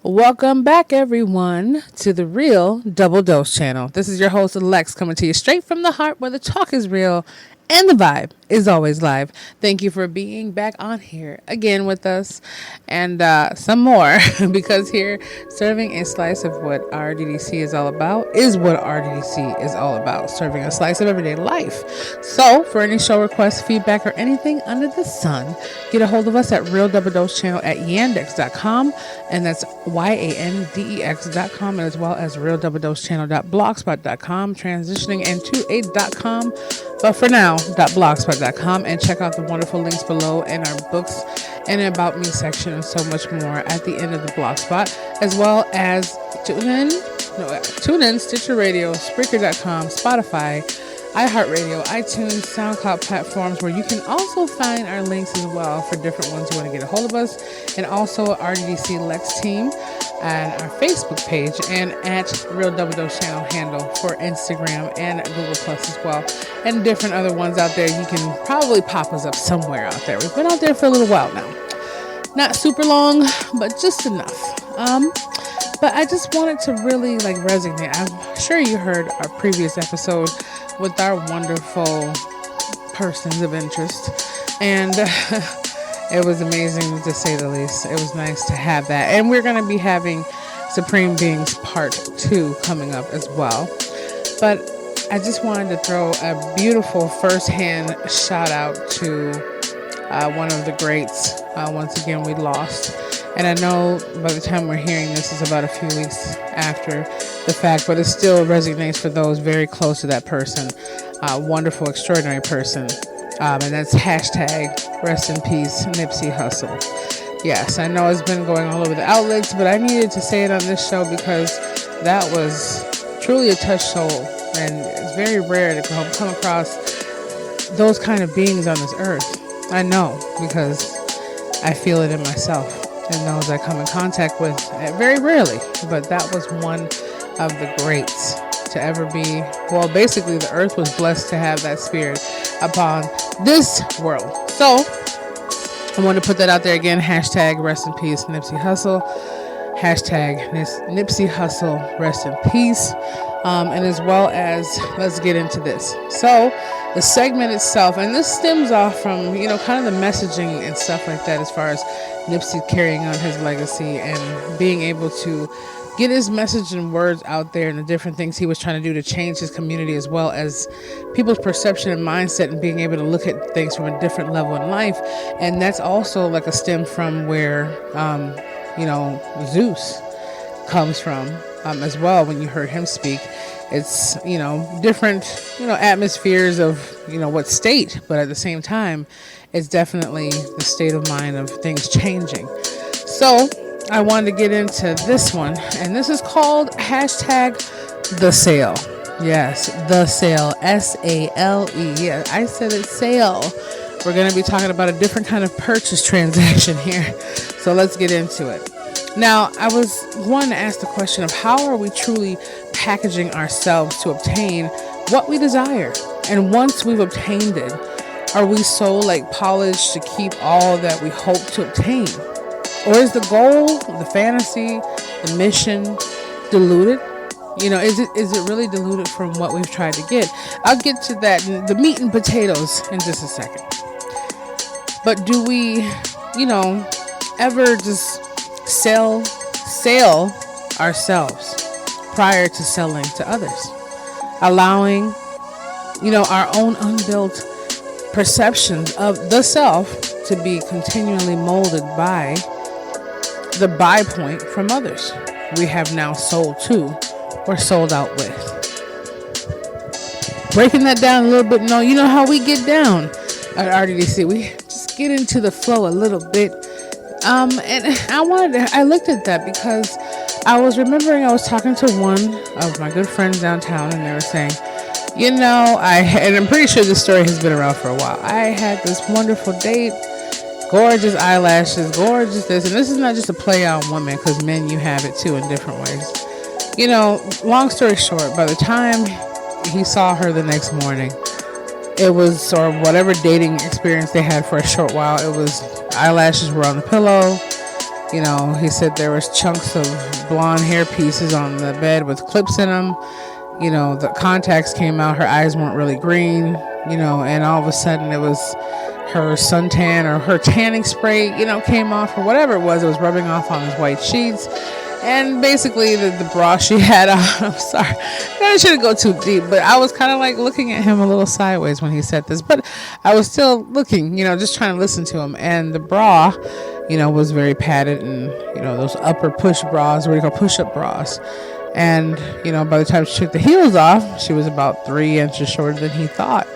Welcome back, everyone, to the Real Double Dose channel. This is your host, Lex, coming to you straight from the heart where the talk is real and the vibe is always live. Thank you for being back on here again with us and some more because here, serving a slice of what RDDC is all about is what RDDC is all about, serving a slice of everyday life. So, for any show requests, feedback, or anything under the sun, get a hold of us at Real Double Dose channel at yandex.com, and that's yandex.com, and as well as realdoubledosechannel.blogspot.com, transitioning into a .com, but for now, .blogspot.com, and check out the wonderful links below and our books and About Me section and so much more at the end of the Blogspot, as well as TuneIn, Stitcher Radio, Spreaker.com, Spotify, iHeartRadio, iTunes, SoundCloud platforms, where you can also find our links as well for different ones who want to get a hold of us, and also RDDC Lex Team and our Facebook page, and at Real Double Dose channel handle for Instagram and Google Plus as well, and different other ones out there. You can probably pop us up somewhere out there. We've been out there for a little while now. Not super long, but just enough. But I just wanted to really resonate. I'm sure you heard our previous episode with our wonderful persons of interest, and it was amazing to say the least. It was nice to have that, and we're going to be having Supreme Beings Part 2 coming up as well. But I just wanted to throw a beautiful first-hand shout out to one of the greats. Once again, we lost. And I know by the time we're hearing this is about a few weeks after the fact, but it still resonates for those very close to that person. Wonderful, extraordinary person. And that's hashtag rest in peace, Nipsey Hussle. Yes, I know it's been going all over the outlets, but I needed to say it on this show because that was truly a touch soul. And it's very rare to come across those kind of beings on this earth. I know because I feel it in myself. And those I come in contact with very rarely, but that was one of the greats to ever be. Well, basically the earth was blessed to have that spirit upon this world. So I want to put that out there again. Hashtag rest in peace, Nipsey Hussle. Hashtag Nipsey Hussle, rest in peace. And as well as, let's get into this. So the segment itself, and this stems off from, kind of the messaging and stuff like that, as far as Nipsey carrying on his legacy and being able to get his message and words out there, and the different things he was trying to do to change his community, as well as people's perception and mindset, and being able to look at things from a different level in life. And that's also like a stem from where, Zeus comes from, as well. When you heard him speak, it's, different, atmospheres of, what state, but at the same time, it's definitely the state of mind of things changing. So I wanted to get into this one, and this is called hashtag the sale. Yes, the sale, SALE. Yeah, I said it, sale. We're going to be talking about a different kind of purchase transaction here. So let's get into it. Now, I was wanting to ask the question of how are we truly packaging ourselves to obtain what we desire? And once we've obtained it, are we so polished to keep all that we hope to obtain? Or is the goal, the fantasy, the mission diluted? Is it really diluted from what we've tried to get? I'll get to that, the meat and potatoes, in just a second. But do we, ever just sell ourselves prior to selling to others? Allowing, our own unbuilt perceptions of the self to be continually molded by the buy point from others we have now sold to or sold out with. Breaking that down a little bit, you know how we get down at RDDC. We just get into the flow a little bit. And I looked at that because I was remembering I was talking to one of my good friends downtown, and they were saying, and I'm pretty sure this story has been around for a while. I had this wonderful date, gorgeous eyelashes, gorgeous this, and this is not just a play on women, because men, you have it too in different ways. Long story short, by the time he saw her the next morning, it was, or whatever dating experience they had for a short while, it was eyelashes were on the pillow, He said there was chunks of blonde hair pieces on the bed with clips in them. The contacts came out. Her eyes weren't really green, and all of a sudden it was her suntan or her tanning spray, came off, or whatever it was rubbing off on his white sheets. And basically the bra she had on, I'm sorry, I shouldn't go too deep, but I was kind of like looking at him a little sideways when he said this, but I was still looking, just trying to listen to him. And the bra, was very padded, and, those upper push bras, what do you call push-up bras. And, by the time she took the heels off, she was about 3 inches shorter than he thought.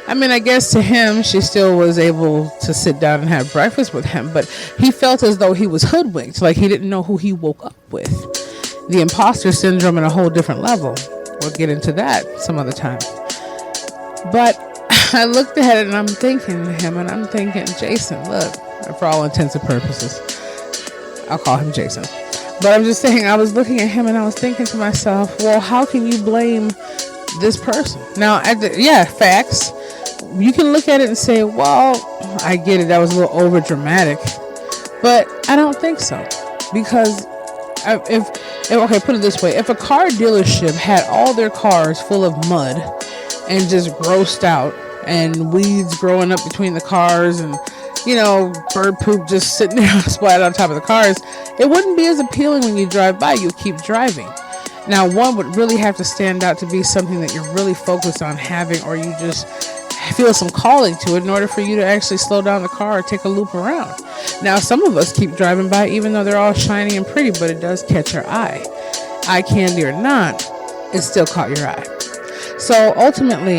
I mean, I guess to him, she still was able to sit down and have breakfast with him, but he felt as though he was hoodwinked, like he didn't know who he woke up with. The imposter syndrome at a whole different level. We'll get into that some other time. But I looked at it and I'm thinking to him, and I'm thinking, Jason, look, for all intents and purposes, I'll call him Jason. But I'm just saying, I was looking at him and I was thinking to myself, well, how can you blame this person? Now, facts. You can look at it and say, well, I get it, that was a little over dramatic, but I don't think so. Because put it this way, if a car dealership had all their cars full of mud and just grossed out and weeds growing up between the cars and bird poop just sitting there splattered on top of the cars, it wouldn't be as appealing when you drive by. You keep driving. Now, one would really have to stand out to be something that you're really focused on having, or you just feel some calling to it in order for you to actually slow down the car or take a loop around. Now, some of us keep driving by even though they're all shiny and pretty, but it does catch your eye. Eye candy or not, it still caught your eye. So ultimately,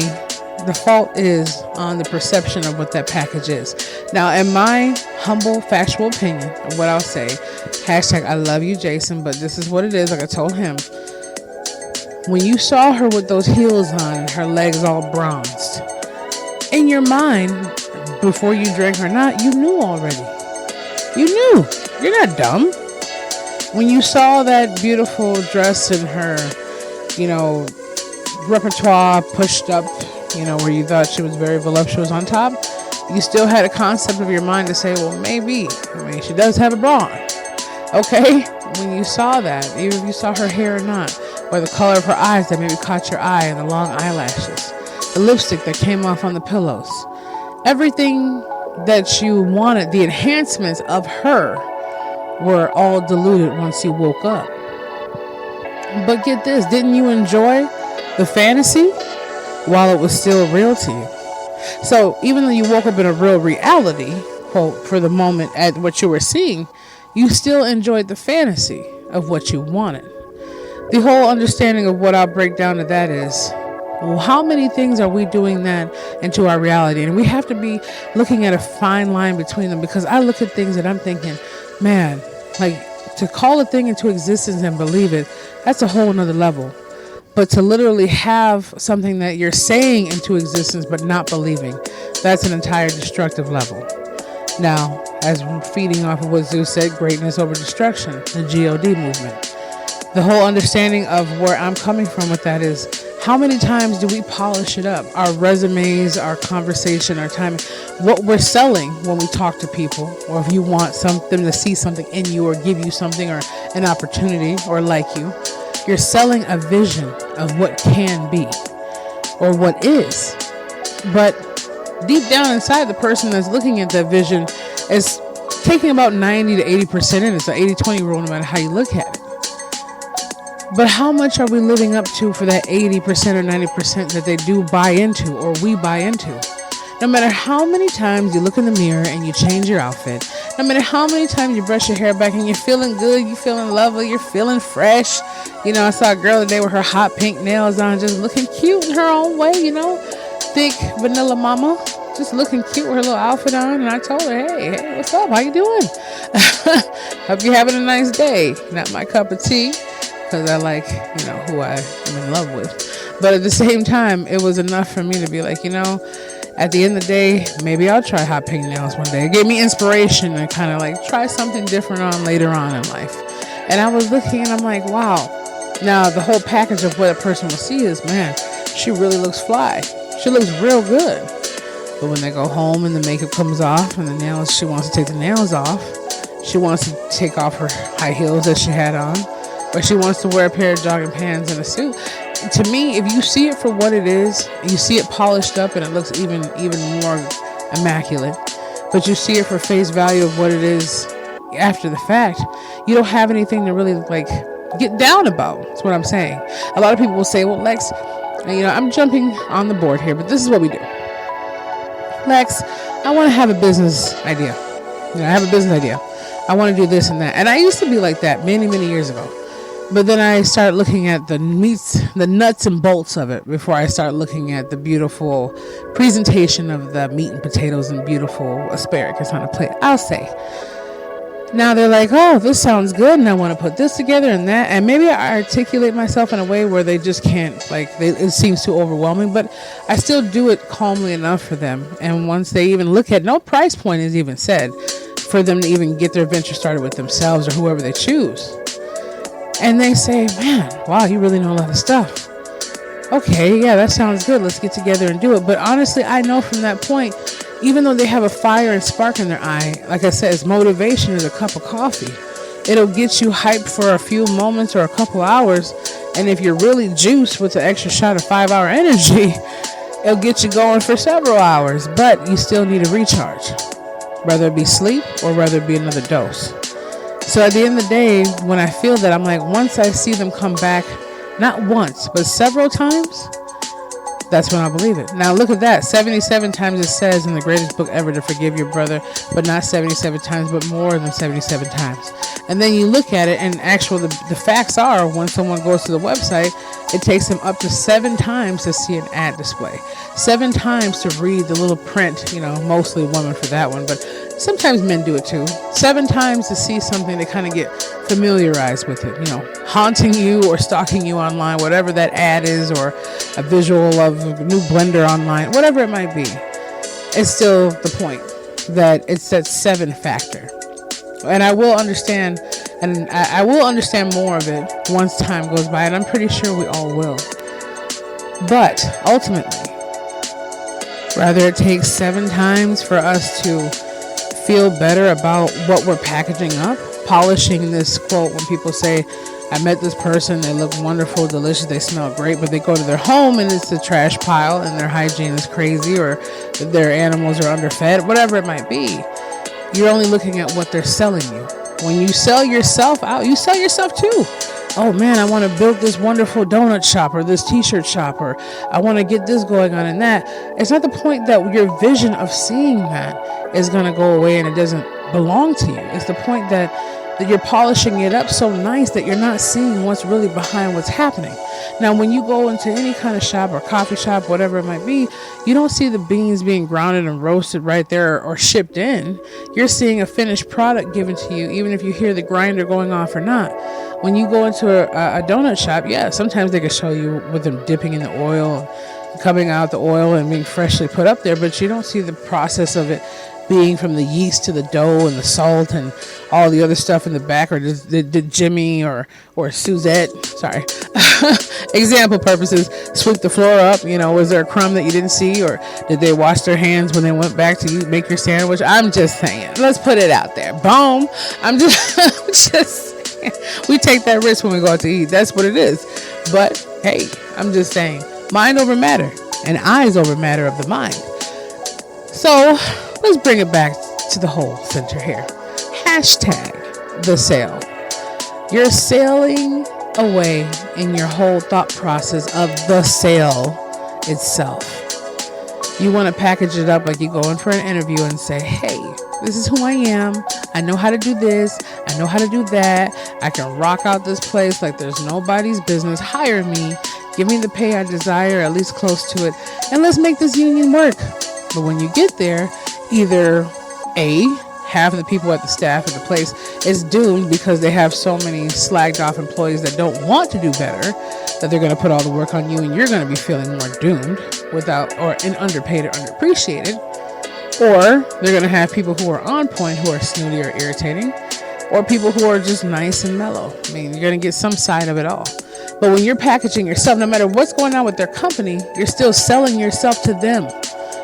the fault is on the perception of what that package is. Now, in my humble, factual opinion, what I'll say, hashtag I love you, Jason, but this is what it is, like I told him. When you saw her with those heels on and her legs all bronzed, in your mind, before you drank or not, you knew already. You knew. You're not dumb. When you saw that beautiful dress in her, repertoire pushed up, where you thought she was very voluptuous on top, you still had a concept of your mind to say, well, maybe. I mean, she does have a bra on. Okay? When you saw that, even if you saw her hair or not, or the color of her eyes that maybe caught your eye, and the long eyelashes, the lipstick that came off on the pillows, everything that you wanted, the enhancements of her were all diluted once you woke up. But get this, didn't you enjoy the fantasy while it was still real to you? So even though you woke up in a real reality, quote, for the moment at what you were seeing, you still enjoyed the fantasy of what you wanted. The whole understanding of what I'll break down to that is, well, how many things are we doing that into our reality? And we have to be looking at a fine line between them, because I look at things and I'm thinking, man, like, to call a thing into existence and believe it, that's a whole nother level. But to literally have something that you're saying into existence but not believing, that's an entire destructive level. Now, as we're feeding off of what Zeus said, greatness over destruction, the GOD movement. The whole understanding of where I'm coming from with that is, how many times do we polish it up? Our resumes, our conversation, our time, what we're selling when we talk to people, or if you want something to see something in you or give you something or an opportunity or like you, you're selling a vision of what can be or what is. But deep down inside, the person that's looking at that vision is taking about 90 to 80% in. It's an 80-20 rule no matter how you look at it. But how much are we living up to for that 80% or 90% that they do buy into or we buy into? No matter how many times you look in the mirror and you change your outfit, no matter how many times you brush your hair back and you're feeling good, you're feeling lovely, you're feeling fresh. I saw a girl today with her hot pink nails on, just looking cute in her own way, thick vanilla mama, just looking cute with her little outfit on. And I told her, hey, what's up? How you doing? Hope you're having a nice day. Not my cup of tea, because I like, who I am in love with. But at the same time, it was enough for me to be like, at the end of the day, maybe I'll try hot pink nails one day. It gave me inspiration to kind of like try something different on later on in life. And I was looking and I'm like, wow. Now, the whole package of what a person will see is, man, she really looks fly. She looks real good. But when they go home and the makeup comes off and the nails, she wants to take the nails off, She wants to take off her high heels that she had on, or she wants to wear a pair of jogging pants and a suit. To me, if you see it for what it is, you see it polished up and it looks even more immaculate, but you see it for face value of what it is after the fact, you don't have anything to really like get down about. That's what I'm saying. A lot of people will say, well, Lex, I'm jumping on the board here, but this is what we do. Lex, I want to have a business idea. I have a business idea. I want to do this and that. And I used to be like that many, many years ago. But then I started looking at the meats, the nuts and bolts of it before I start looking at the beautiful presentation of the meat and potatoes and beautiful asparagus on a plate, I'll say. Now they're like, oh, this sounds good, and I want to put this together and that. And maybe I articulate myself in a way where they just can't, it seems too overwhelming. But I still do it calmly enough for them. And once they even look at, no price point is even said, for them to even get their venture started with themselves or whoever they choose. And they say, man, wow, you really know a lot of stuff. Okay, yeah, that sounds good. Let's get together and do it. But honestly, I know from that point, even though they have a fire and spark in their eye, like I said, it's motivation is a cup of coffee. It'll get you hyped for a few moments or a couple hours. And if you're really juiced with the extra shot of 5-hour energy, it'll get you going for several hours. But you still need a recharge, whether it be sleep or whether it be another dose. So at the end of the day, when I feel that, I'm like, once I see them come back, not once, but several times, that's when I believe it. Now look at that. 77 times it says in the greatest book ever to forgive your brother, but not 77 times, but more than 77 times. And then you look at it, and the facts are, when someone goes to the website, it takes them up to 7 times to see an ad display. 7 times to read the little print, mostly women for that one, but sometimes men do it too. 7 times to see something to kind of get familiarized with it, haunting you or stalking you online, whatever that ad is, or a visual of a new blender online, whatever it might be. It's still the point that it's that 7 factor. And I will understand, and I will understand more of it once time goes by, and I'm pretty sure we all will. But ultimately, rather it takes 7 times for us to feel better about what we're packaging up, polishing this quote when people say, I met this person, they look wonderful, delicious, they smell great, but they go to their home and it's a trash pile and their hygiene is crazy, or their animals are underfed, whatever it might be. You're only looking at what they're selling you. When you sell yourself out, you sell yourself too. Oh man, I want to build this wonderful donut shop or this t-shirt shop, or I want to get this going on and that. It's not the point that your vision of seeing that is going to go away and it doesn't belong to you. It's the point that you're polishing it up so nice that you're not seeing what's really behind what's happening. Now, when you go into any kind of shop or coffee shop, whatever it might be, you don't see the beans being grounded and roasted right there or shipped in. You're seeing a finished product given to you, even if you hear the grinder going off or not. When you go into a donut shop, yeah, sometimes they can show you with them dipping in the oil, coming out the oil and being freshly put up there, but you don't see the process of it being from the yeast to the dough and the salt and all the other stuff in the back, or did Jimmy or Suzette, sorry, example purposes, sweep the floor up? Was there a crumb that you didn't see, or did they wash their hands when they went back to make your sandwich? I'm just saying, let's put it out there. Boom. I'm just saying, we take that risk when we go out to eat. That's what it is. But hey, I'm just saying, mind over matter and eyes over matter of the mind. So let's bring it back to the whole center here. Hashtag the sale. You're sailing away in your whole thought process of the sale itself. You want to package it up like you go in for an interview and say, hey, this is who I am. I know how to do this. I know how to do that. I can rock out this place like there's nobody's business. Hire me. Give me the pay I desire, at least close to it. And let's make this union work. But when you get there, either A, half of the people at the staff at the place is doomed because they have so many slagged off employees that don't want to do better, that they're going to put all the work on you, and you're going to be feeling more doomed underpaid or underappreciated. Or they're going to have people who are on point who are snooty or irritating, or people who are just nice and mellow. I mean, you're going to get some side of it all. But when you're packaging yourself, no matter what's going on with their company, you're still selling yourself to them.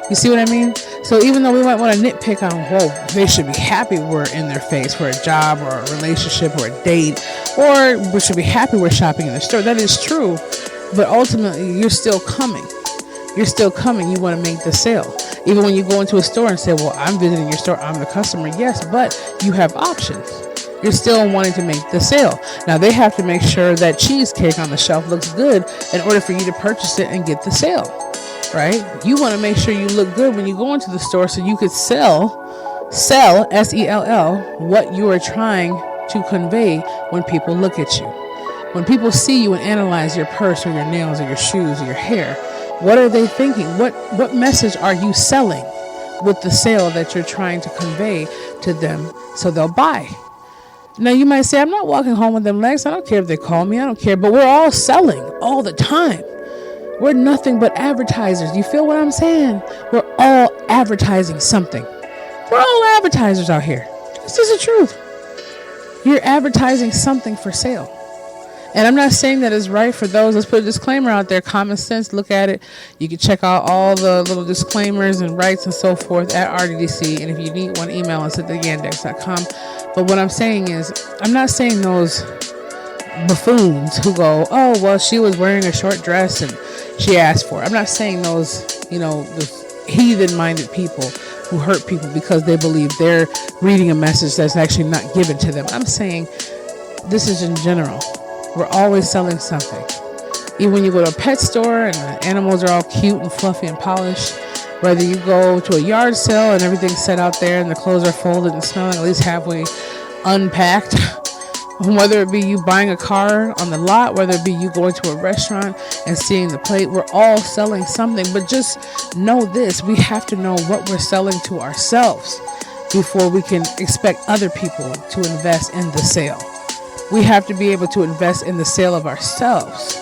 You see what I mean? So even though we might want to nitpick on, whoa, they should be happy we're in their face for a job or a relationship or a date, or we should be happy we're shopping in the store. That is true. But ultimately, you're still coming. You're still coming. You want to make the sale. Even when you go into a store and say, well, I'm visiting your store, I'm the customer. Yes, but you have options. You're still wanting to make the sale. Now, they have to make sure that cheesecake on the shelf looks good in order for you to purchase it and get the sale, right? You want to make sure you look good when you go into the store so you could sell, S-E-L-L, what you are trying to convey when people look at you. When people see you and analyze your purse or your nails or your shoes or your hair, what are they thinking? What message are you selling with the sale that you're trying to convey to them so they'll buy? Now, you might say, I'm not walking home with them legs. I don't care if they call me. I don't care. But we're all selling all the time. We're nothing but advertisers. You feel what I'm saying? We're all advertising something. We're all advertisers out here. This is the truth. You're advertising something for sale. And I'm not saying that it's right for those. Let's put a disclaimer out there. Common sense. Look at it. You can check out all the little disclaimers and rights and so forth at RDDC. And if you need one, email us at theyandex.com. But what I'm saying is, I'm not saying those buffoons who go, oh, well, she was wearing a short dress and she asked for it. I'm not saying those, the heathen-minded people who hurt people because they believe they're reading a message that's actually not given to them. I'm saying this is in general. We're always selling something. Even when you go to a pet store and the animals are all cute and fluffy and polished, whether you go to a yard sale and everything's set out there and the clothes are folded and smelling at least halfway unpacked, whether it be you buying a car on the lot, whether it be you going to a restaurant and seeing the plate, we're all selling something. But just know this, we have to know what we're selling to ourselves before we can expect other people to invest in the sale. We have to be able to invest in the sale of ourselves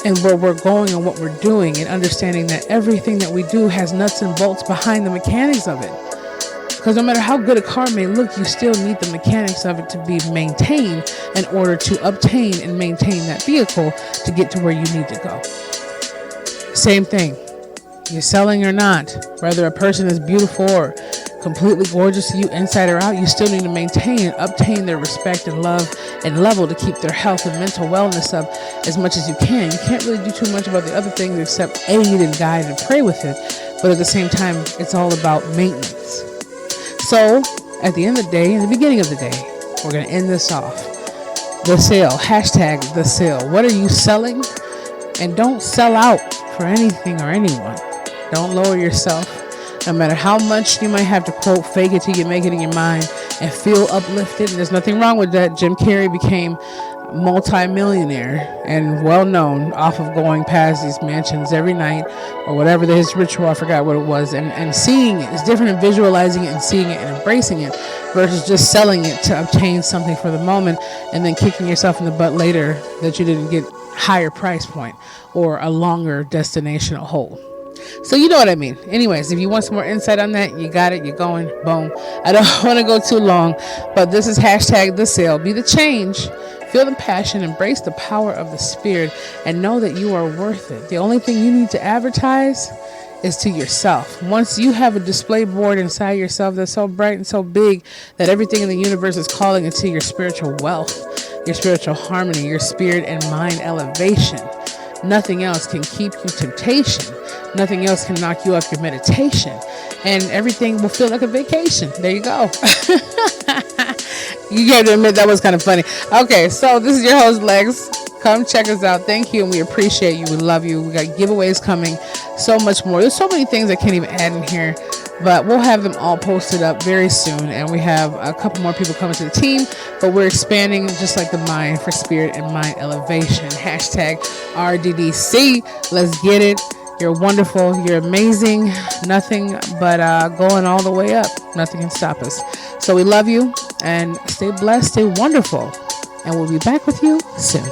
and where we're going and what we're doing, and understanding that everything that we do has nuts and bolts behind the mechanics of it. Because no matter how good a car may look, you still need the mechanics of it to be maintained in order to obtain and maintain that vehicle to get to where you need to go. Same thing. You're selling or not, whether a person is beautiful or completely gorgeous to you inside or out, you still need to maintain and obtain their respect and love and level to keep their health and mental wellness up as much as you can. You can't really do too much about the other things except aid and guide and pray with it. But at the same time, it's all about maintenance. So at the end of the day, in the beginning of the day, we're going to end this off. The sale, hashtag the sale. What are you selling? And don't sell out for anything or anyone. Don't lower yourself. No matter how much you might have to, quote, fake it till you make it in your mind and feel uplifted. And there's nothing wrong with that. Jim Carrey became multi-millionaire and well-known off of going past these mansions every night or whatever his ritual, I forgot what it was, and seeing it. It's different than visualizing it and seeing it and embracing it versus just selling it to obtain something for the moment and then kicking yourself in the butt later that you didn't get higher price point or a longer destination or hold. So you know what I mean. Anyways, if you want some more insight on that, you got it. You're going. Boom. I don't want to go too long, but this is hashtag the sale. Be the change. Feel the passion. Embrace the power of the spirit and know that you are worth it. The only thing you need to advertise is to yourself. Once you have a display board inside yourself that's so bright and so big that everything in the universe is calling into your spiritual wealth, your spiritual harmony, your spirit and mind elevation. Nothing else can keep you temptation. Nothing else can knock you off your meditation. And everything will feel like a vacation. There you go. You have to admit that was kind of funny. Okay, so this is your host, Lex. Come check us out. Thank you, and we appreciate you. We love you. We got giveaways coming. So much more. There's so many things I can't even add in here. But we'll have them all posted up very soon. And we have a couple more people coming to the team. But we're expanding just like the mind for spirit and mind elevation. Hashtag RDDC. Let's get it. You're wonderful. You're amazing. Nothing but going all the way up. Nothing can stop us. So we love you. And stay blessed. Stay wonderful. And we'll be back with you soon.